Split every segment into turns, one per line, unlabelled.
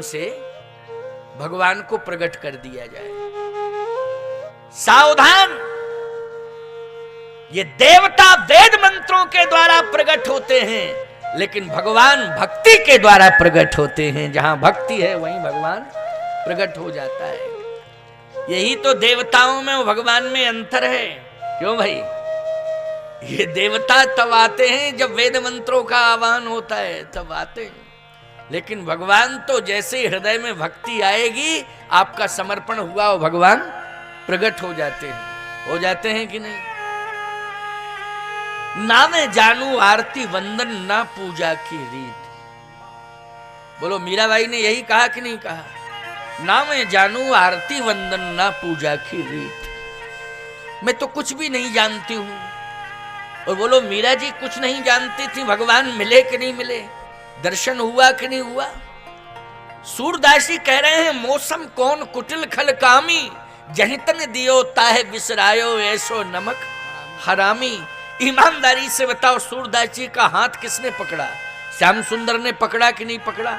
से भगवान को प्रकट कर दिया जाए। सावधान, ये देवता वेद मंत्रों के द्वारा प्रकट होते हैं, लेकिन भगवान भक्ति के द्वारा प्रकट होते हैं। जहां भक्ति है वहीं भगवान प्रकट हो जाता है। यही तो देवताओं में और भगवान में अंतर है। क्यों भाई? ये देवता तब आते हैं जब वेद मंत्रों का आह्वान होता है, तब आते हैं। लेकिन भगवान तो जैसे हृदय में भक्ति आएगी, आपका समर्पण हुआ और भगवान प्रकट हो जाते हैं कि नहीं? ना मैं जानू आरती वंदन ना पूजा की रीत। बोलो, मीराबाई ने यही कहा कि नहीं कहा? ना मैं जानू आरती वंदन ना पूजा की रीत। मैं तो कुछ भी नहीं जानती हूं। और बोलो, मीरा जी कुछ नहीं जानती थी, भगवान मिले कि नहीं मिले, दर्शन हुआ कि नहीं हुआ? सूरदास जी कह रहे हैं, मौसम कौन कुटिल खल कामी, जहीं तन दियो ताहे बिसरायो ऐसो नमक हरामी। ईमानदारी से बताओ, सूरदास जी का हाथ किसने पकड़ा? श्याम सुंदर ने पकड़ा कि नहीं पकड़ा?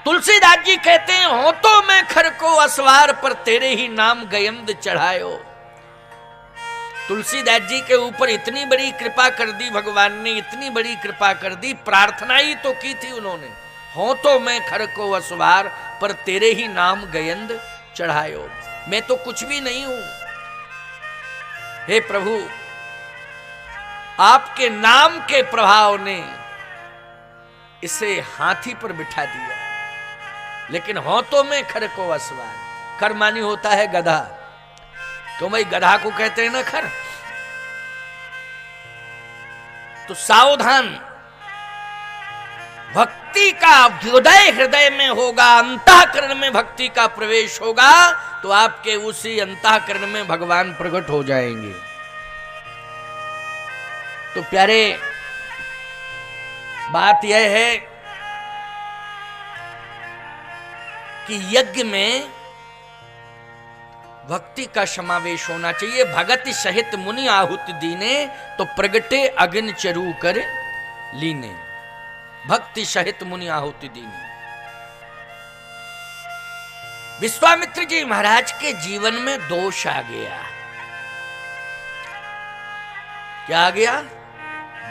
तुलसीदास जी कहते हैं, हो तो मैं खर को असवार पर तेरे ही नाम गयंद चढ़ायो। तुलसीदास जी के ऊपर इतनी बड़ी कृपा कर दी भगवान ने, इतनी बड़ी कृपा कर दी, प्रार्थना ही तो की थी उन्होंने, हो तो मैं खर को असवार पर तेरे ही नाम गयंद चढ़ायो। मैं तो कुछ भी नहीं हूं, हे प्रभु आपके नाम के प्रभाव ने इसे हाथी पर बिठा दिया। लेकिन हो तो मैं खर को असवार, खर मानी होता है गधा, तो भाई गधा को कहते हैं ना खर। तो सावधान, भक्ति का अभ्युदय हृदय में होगा, अंतःकरण में भक्ति का प्रवेश होगा, तो आपके उसी अंतःकरण में भगवान प्रकट हो जाएंगे। तो प्यारे, बात यह है कि यज्ञ में भक्ति का समावेश होना चाहिए। भगति सहित मुनि आहुति दीने, तो प्रगटे अग्नि चरू कर लीने। भक्ति सहित मुनि आहुति दीने। विश्वामित्र जी महाराज के जीवन में दोष आ गया। क्या आ गया?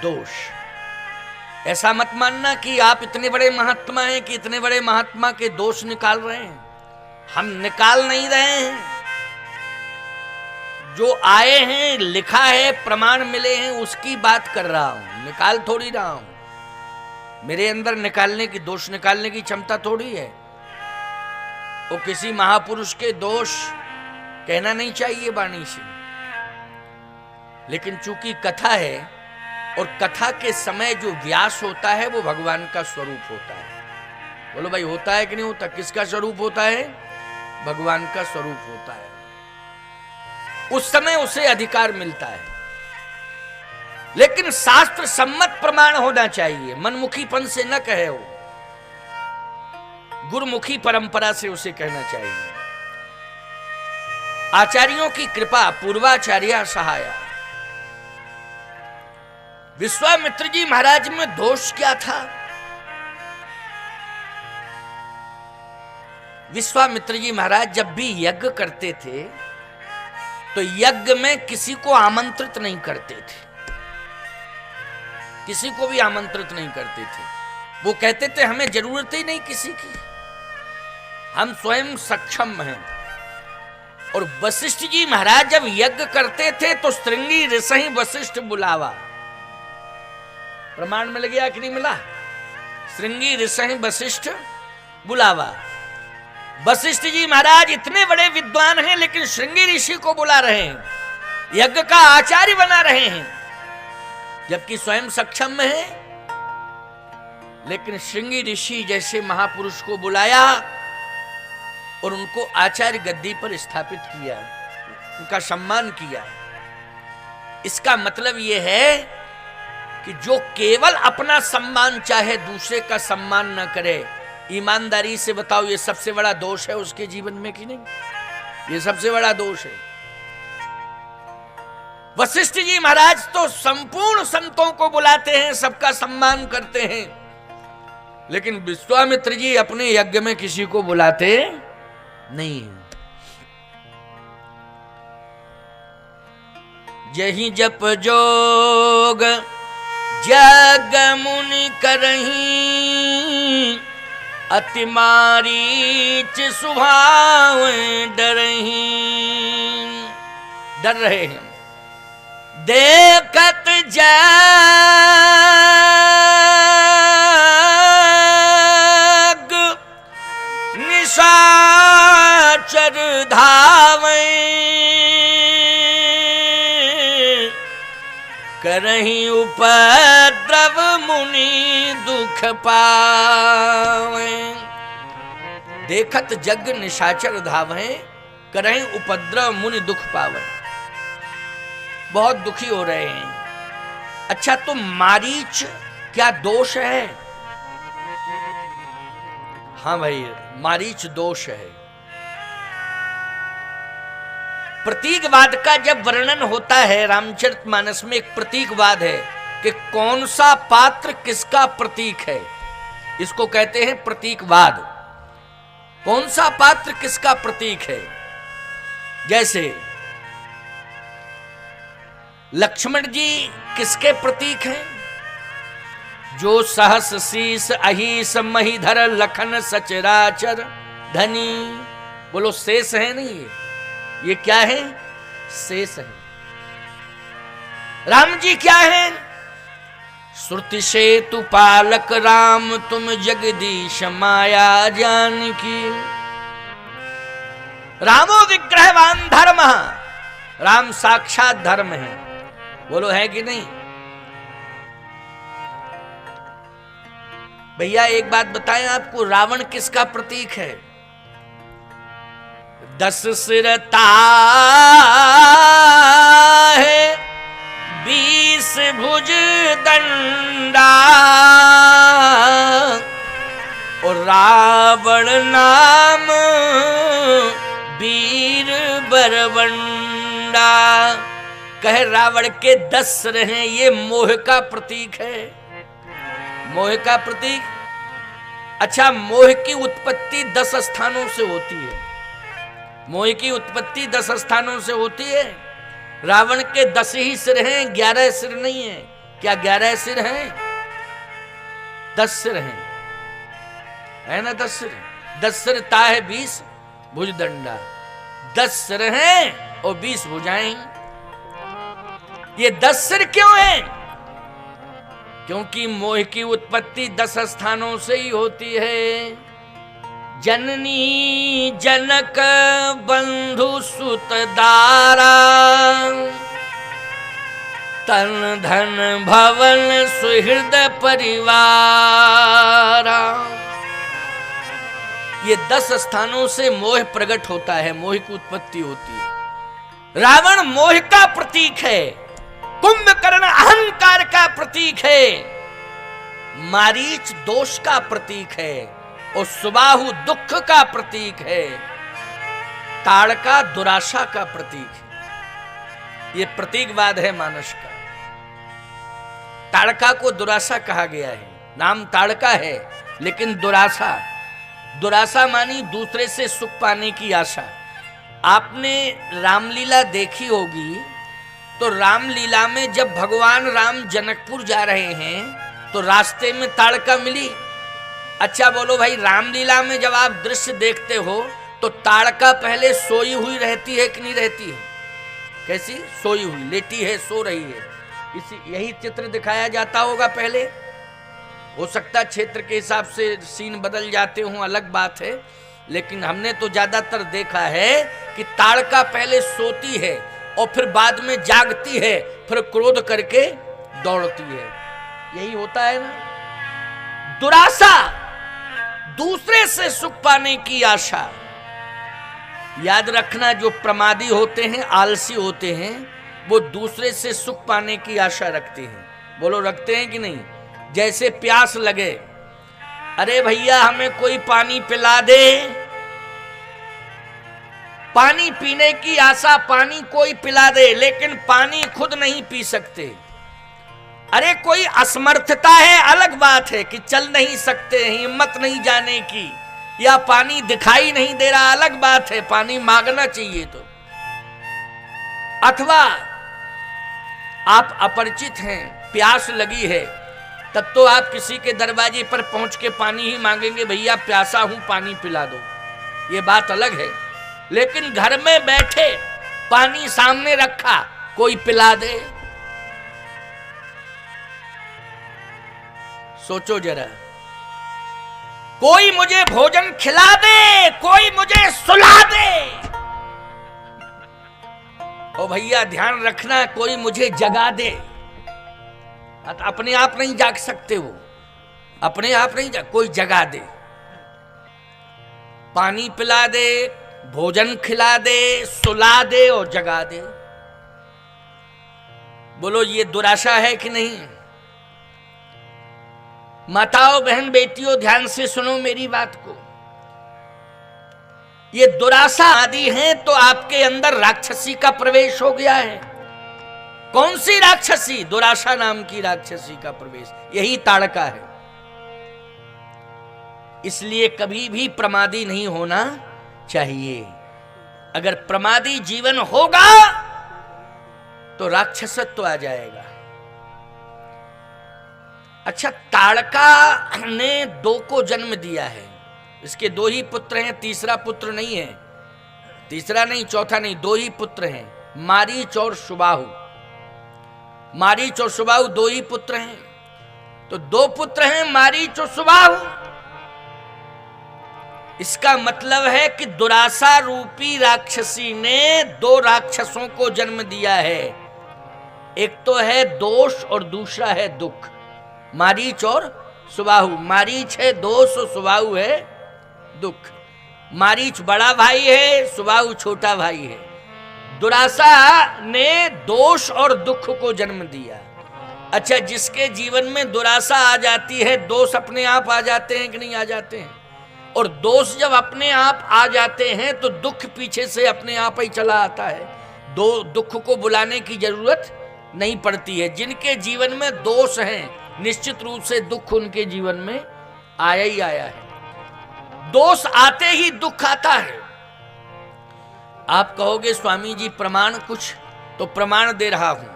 दोष। ऐसा मत मानना कि आप इतने बड़े महात्मा हैं कि इतने बड़े महात्मा के दोष निकाल रहे हैं। हम निकाल नहीं रहे हैं, जो आए हैं, लिखा है, प्रमाण मिले हैं, उसकी बात कर रहा हूं, निकाल थोड़ी रहा हूं। मेरे अंदर निकालने की, दोष निकालने की क्षमता थोड़ी है। वो किसी महापुरुष के दोष कहना नहीं चाहिए वाणी से, लेकिन चूंकि कथा है और कथा के समय जो व्यास होता है वो भगवान का स्वरूप होता है। बोलो भाई, होता है कि नहीं होता? किसका स्वरूप होता है? भगवान का स्वरूप होता है। उस समय उसे अधिकार मिलता है, लेकिन शास्त्र सम्मत प्रमाण होना चाहिए। मनमुखीपन से न कहे हो, गुरुमुखी परंपरा से उसे कहना चाहिए। आचार्यों की कृपा, पूर्वाचार्या सहाया। विश्वामित्र जी महाराज में दोष क्या था? विश्वामित्र जी महाराज जब भी यज्ञ करते थे तो यज्ञ में किसी को आमंत्रित नहीं करते थे, किसी को भी आमंत्रित नहीं करते थे। वो कहते थे हमें जरूरत ही नहीं किसी की, हम स्वयं सक्षम हैं। और वशिष्ठ जी महाराज जब यज्ञ करते थे तो श्रृंगी ऋषि वशिष्ठ बुलावा। प्रमाण मिल गया कि नहीं मिला? श्रृंगी ऋषि वशिष्ठ बुलावा। वशिष्ठ जी महाराज इतने बड़े विद्वान हैं, लेकिन श्रृंगी ऋषि को बुला रहे हैं, यज्ञ का आचार्य बना रहे हैं, जबकि स्वयं सक्षम है। लेकिन श्रृंगी ऋषि जैसे महापुरुष को बुलाया और उनको आचार्य गद्दी पर स्थापित किया, उनका सम्मान किया। इसका मतलब यह है कि जो केवल अपना सम्मान चाहे, दूसरे का सम्मान न करे, ईमानदारी से बताओ, ये सबसे बड़ा दोष है उसके जीवन में कि नहीं? ये सबसे बड़ा दोष है। वशिष्ठ जी महाराज तो संपूर्ण संतों को बुलाते हैं, सबका सम्मान करते हैं, लेकिन विश्वामित्र जी अपने यज्ञ में किसी को बुलाते नहीं। जही जप जोग जग मुनि करही, अति मारीच सुभाव डरही। डर रहे हैं। देखत जग निशाचर धावे, करही उपद्रव मुनि दुख पावे। देखत जग निशाचर धावे, करही उपद्रव मुनि दुख पावे। बहुत दुखी हो रहे हैं। अच्छा, तो मारीच क्या दोष है? हाँ भाई, मारीच दोष है। प्रतीकवाद का जब वर्णन होता है रामचरितमानस में, एक प्रतीकवाद है कि कौन सा पात्र किसका प्रतीक है, इसको कहते हैं प्रतीकवाद। कौन सा पात्र किसका प्रतीक है? जैसे लक्ष्मण जी किसके प्रतीक हैं? जो सहस शीस अहिस महीधर लखन सचराचर धनी। बोलो शेष है नहीं, ये क्या है? शेष है। राम जी क्या है? श्रुति सेतु पालक राम, तुम जगदीश माया जानकी। रामो विग्रहवान धर्म, राम साक्षात धर्म है। बोलो है कि नहीं? भैया एक बात बताएं आपको, रावण किसका प्रतीक है? 10 सिरता है 20 भुज दंडा, और रावण नाम वीर बरबंडा। कहे रावण के 10 सिर हैं, ये मोह का प्रतीक है। मोह का प्रतीक। अच्छा, मोह की उत्पत्ति 10 स्थानों से होती है। मोह की उत्पत्ति 10 स्थानों से होती है। रावण के 10 ही सिर हैं, 11 सिर नहीं है। क्या 11 सिर हैं? 10 सिर हैं, है ना? 10 सिर। 10 सिर ता है 20 भुजदंडा। 10 सिर हैं और 20 भुजाएं। ये 10 सिर क्यों हैं? क्योंकि मोह की उत्पत्ति 10 स्थानों से ही होती है। जननी जनक बंधु सुत दारा, तन धन भवन सुहृद परिवार। ये 10 स्थानों से मोह प्रकट होता है, मोह की उत्पत्ति होती है। रावण मोह का प्रतीक है, कुंभकर्ण अहंकार का प्रतीक है, मारीच दोष का प्रतीक है, और सुबाहु दुख का प्रतीक है, ताड़का दुराशा का प्रतीक है। यह प्रतीकवाद है मानस का। ताड़का को दुराशा कहा गया है। नाम ताड़का है, लेकिन दुराशा। दुराशा मानी दूसरे से सुख पाने की आशा। आपने रामलीला देखी होगी, तो रामलीला में जब भगवान राम जनकपुर जा रहे हैं तो रास्ते में ताड़का मिली। अच्छा बोलो भाई, रामलीला में जब आप दृश्य देखते हो तो ताड़का पहले सोई हुई रहती है कि नहीं रहती है? कैसी? सोई हुई, लेटी है, सो रही है। यही चित्र दिखाया जाता होगा पहले। हो सकता है क्षेत्र के हिसाब से सीन बदल जाते हों, अलग बात है, लेकिन हमने तो ज्यादातर देखा है कि ताड़का पहले सोती है और फिर बाद में जागती है, फिर क्रोध करके दौड़ती है। यही होता है ना। दुराशा, दूसरे से सुख पाने की आशा। याद रखना, जो प्रमादी होते हैं, आलसी होते हैं, वो दूसरे से सुख पाने की आशा रखते हैं। बोलो रखते हैं कि नहीं? जैसे प्यास लगे, अरे भैया हमें कोई पानी पिला दे, पानी पीने की आशा, पानी कोई पिला दे, लेकिन पानी खुद नहीं पी सकते। अरे कोई असमर्थता है अलग बात है कि चल नहीं सकते, हिम्मत नहीं जाने की, या पानी दिखाई नहीं दे रहा अलग बात है, पानी मांगना चाहिए तो। अथवा आप अपरिचित हैं, प्यास लगी है, तब तो आप किसी के दरवाजे पर पहुंच के पानी ही मांगेंगे, भैया प्यासा हूं पानी पिला दो, ये बात अलग है। लेकिन घर में बैठे पानी सामने रखा, कोई पिला दे, सोचो जरा। कोई मुझे भोजन खिला दे, कोई मुझे सुला दे, ओ भैया ध्यान रखना, कोई मुझे जगा दे। अपने आप नहीं जाग सकते, वो अपने आप नहीं जाग, कोई जगा दे, पानी पिला दे, भोजन खिला दे, सुला दे और जगा दे। बोलो ये दुराशा है कि नहीं? माताओं बहन बेटियों ध्यान से सुनो मेरी बात को। ये दुराशा आदि है तो आपके अंदर राक्षसी का प्रवेश हो गया है। कौन सी राक्षसी? दुराशा नाम की राक्षसी का प्रवेश, यही ताड़का है। इसलिए कभी भी प्रमादी नहीं होना चाहिए। अगर प्रमादी जीवन होगा तो राक्षसत्व आ जाएगा। अच्छा, ताड़का ने 2 को जन्म दिया है, इसके 2 ही पुत्र हैं, तीसरा पुत्र नहीं है, तीसरा नहीं चौथा नहीं, 2 ही पुत्र हैं, मारीच और सुबाहु। मारीच और सुबाहु 2 ही पुत्र हैं, तो 2 पुत्र हैं मारीच और सुबाहु। इसका मतलब है कि दुराशा रूपी राक्षसी ने 2 राक्षसों को जन्म दिया है। एक तो है दोष और दूसरा है दुख। मारीच और सुबाहु, मारीच है दोष और सुबाहु है दुख। मारीच बड़ा भाई है, सुबाहु छोटा भाई है। दुराशा ने दोष और दुख को जन्म दिया। अच्छा, जिसके जीवन में दुराशा आ जाती है, दोष अपने आप आ जाते हैं कि नहीं आ जाते हैं? और दोष जब अपने आप आ जाते हैं तो दुख पीछे से अपने आप ही चला आता है। दुख को बुलाने की जरूरत नहीं पड़ती है। जिनके जीवन में दोष हैं, निश्चित रूप से दुख उनके जीवन में आया ही आया है। दोष आते ही दुख आता है। आप कहोगे स्वामी जी प्रमाण कुछ, तो प्रमाण दे रहा हूं।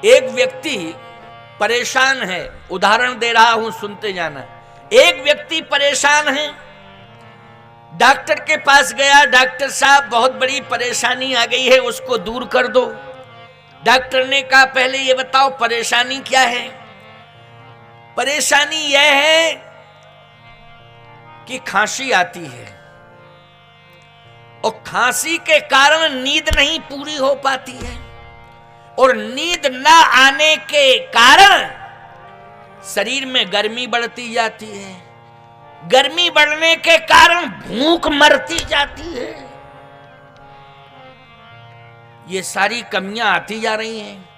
एक व्यक्ति परेशान है, उदाहरण दे रहा हूं, सुनते जाना। एक व्यक्ति परेशान है, डॉक्टर के पास गया, डॉक्टर साहब बहुत बड़ी परेशानी आ गई है, उसको दूर कर दो। डॉक्टर ने कहा पहले ये बताओ परेशानी क्या है? परेशानी यह है कि खांसी आती है और खांसी के कारण नींद नहीं पूरी हो पाती है, और नींद ना आने के कारण शरीर में गर्मी बढ़ती जाती है, गर्मी बढ़ने के कारण भूख मरती जाती है। ये सारी कमियां आती जा रही हैं,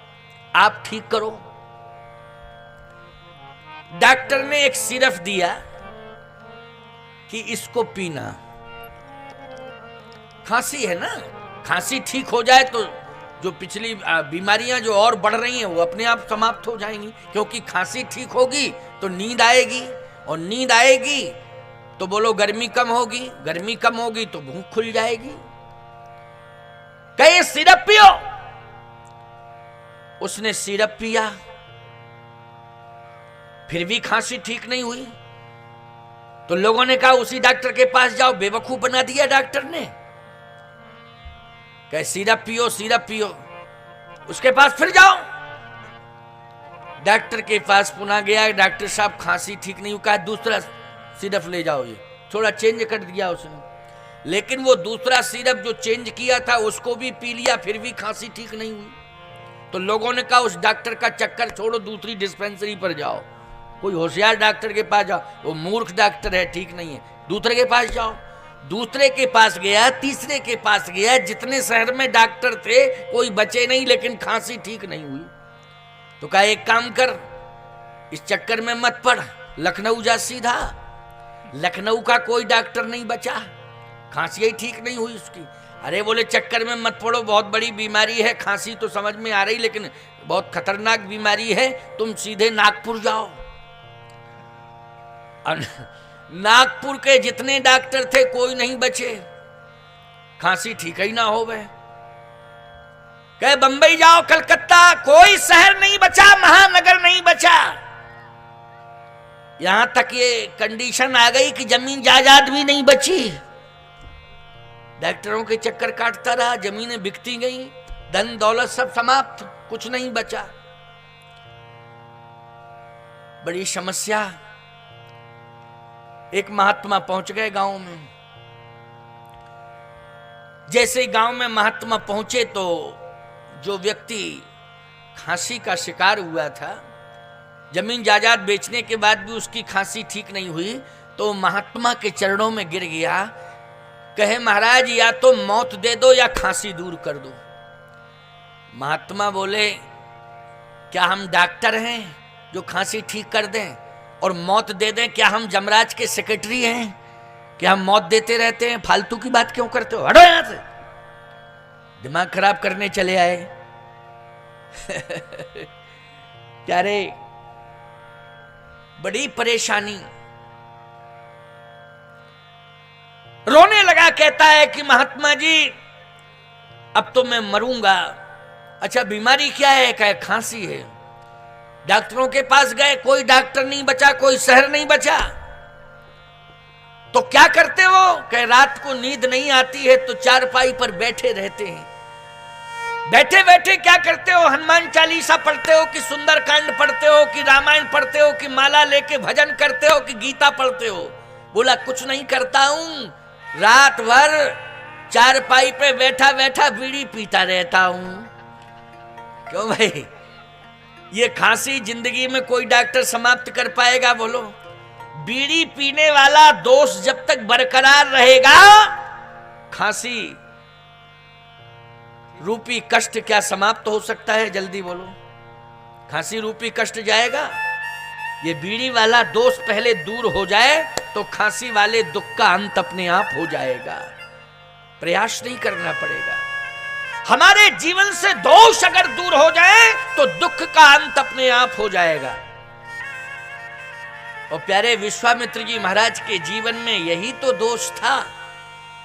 आप ठीक करो। डॉक्टर ने एक सिरप दिया कि इसको पीना। खांसी है ना, खांसी ठीक हो जाए तो जो पिछली बीमारियां जो और बढ़ रही हैं वो अपने आप समाप्त हो जाएंगी, क्योंकि खांसी ठीक होगी तो नींद आएगी, और नींद आएगी तो बोलो गर्मी कम होगी, गर्मी कम होगी तो भूख खुल जाएगी। कहे सिरप पियो, उसने सिरप पिया, फिर भी खांसी ठीक नहीं हुई। तो लोगों ने कहा उसी डॉक्टर के पास जाओ, बेवकूफ बना दिया डॉक्टर ने। कहे सिरप पियो, सिरप पियो, उसके पास फिर जाओ। डॉक्टर के पास पुनः गया, डॉक्टर साहब खांसी ठीक नहीं हुई, कहा दूसरा सिरप ले जाओ। ये थोड़ा चेंज कर दिया उसने, लेकिन वो दूसरा सिरप जो चेंज किया था उसको भी पी लिया, फिर भी खांसी ठीक नहीं हुई। तो लोगों ने कहा उस डॉक्टर का चक्कर छोड़ो, दूसरी डिस्पेंसरी पर जाओ, कोई होशियार डॉक्टर के पास जाओ। वो मूर्ख डॉक्टर है, ठीक नहीं है, दूसरे के पास जाओ। दूसरे के पास गया, तीसरे के पास गया, जितने शहर में डॉक्टर थे कोई बचे नहीं, लेकिन खांसी ठीक नहीं हुई। तो कहा एक काम कर, इस चक्कर में मत पड़, लखनऊ जा सीधा। लखनऊ का कोई डॉक्टर नहीं बचा, खांसी ही ठीक नहीं हुई उसकी। अरे बोले चक्कर में मत पड़ो, बहुत बड़ी बीमारी है, खांसी तो समझ में आ रही लेकिन बहुत खतरनाक बीमारी है, तुम सीधे नागपुर जाओ। नागपुर के जितने डॉक्टर थे कोई नहीं बचे, खांसी ठीक ही ना हो गए। कहे बंबई जाओ, कलकत्ता, कोई शहर नहीं बचा, महानगर नहीं बचा। यहां तक ये कंडीशन आ गई कि जमीन जायदाद भी नहीं बची। डॉक्टरों के चक्कर काटता रहा, जमीनें बिकती गई, धन दौलत सब समाप्त, कुछ नहीं बचा। बड़ी समस्या। एक महात्मा पहुंच गए गांव में। जैसे गांव में महात्मा पहुंचे तो जो व्यक्ति खांसी का शिकार हुआ था, जमीन जायदाद बेचने के बाद भी उसकी खांसी ठीक नहीं हुई, तो महात्मा के चरणों में गिर गया। कहे महाराज या तो मौत दे दो या खांसी दूर कर दो। महात्मा बोले क्या हम डॉक्टर हैं जो खांसी ठीक कर दें और मौत दे दें? क्या हम जमराज के सेक्रेटरी हैं? क्या हम मौत देते रहते हैं? फालतू की बात क्यों करते हो, हटो यहां से। दिमाग खराब करने चले आए। क्या रे, बड़ी परेशानी। रोने लगा, कहता है कि महात्मा जी अब तो मैं मरूंगा। अच्छा बीमारी क्या है? कहे खांसी है। डॉक्टरों के पास गए, कोई डॉक्टर नहीं बचा, कोई शहर नहीं बचा। तो क्या करते हो? कहे रात को नींद नहीं आती है तो चारपाई पर बैठे रहते हैं। बैठे बैठे क्या करते हो? हनुमान चालीसा पढ़ते हो कि सुंदरकांड पढ़ते हो कि रामायण पढ़ते हो कि माला लेके भजन करते हो कि गीता पढ़ते हो? बोला कुछ नहीं करता हूं, रात भर चारपाई पे बैठा बैठा बीड़ी पीता रहता हूं। क्यों भाई, ये खांसी जिंदगी में कोई डॉक्टर समाप्त कर पाएगा? बोलो, बीड़ी पीने वाला दोष जब तक बरकरार रहेगा, खांसी रूपी कष्ट क्या समाप्त हो सकता है? जल्दी बोलो, खांसी रूपी कष्ट जाएगा? ये बीड़ी वाला दोष पहले दूर हो जाए तो खांसी वाले दुख का अंत अपने आप हो जाएगा। प्रयास नहीं करना पड़ेगा। हमारे जीवन से दोष अगर दूर हो जाए तो दुख का अंत अपने आप हो जाएगा। और प्यारे विश्वामित्र जी महाराज के जीवन में यही तो दोष था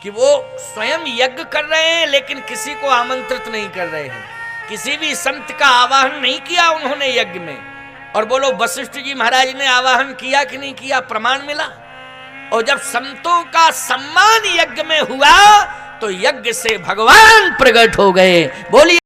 कि वो स्वयं यज्ञ कर रहे हैं लेकिन किसी को आमंत्रित नहीं कर रहे हैं, किसी भी संत का आवाहन नहीं किया उन्होंने यज्ञ में। और बोलो वशिष्ठ जी महाराज ने आवाहन किया कि नहीं किया? प्रमाण मिला। और जब संतों का सम्मान यज्ञ में हुआ तो यज्ञ से भगवान प्रकट हो गए। बोलिए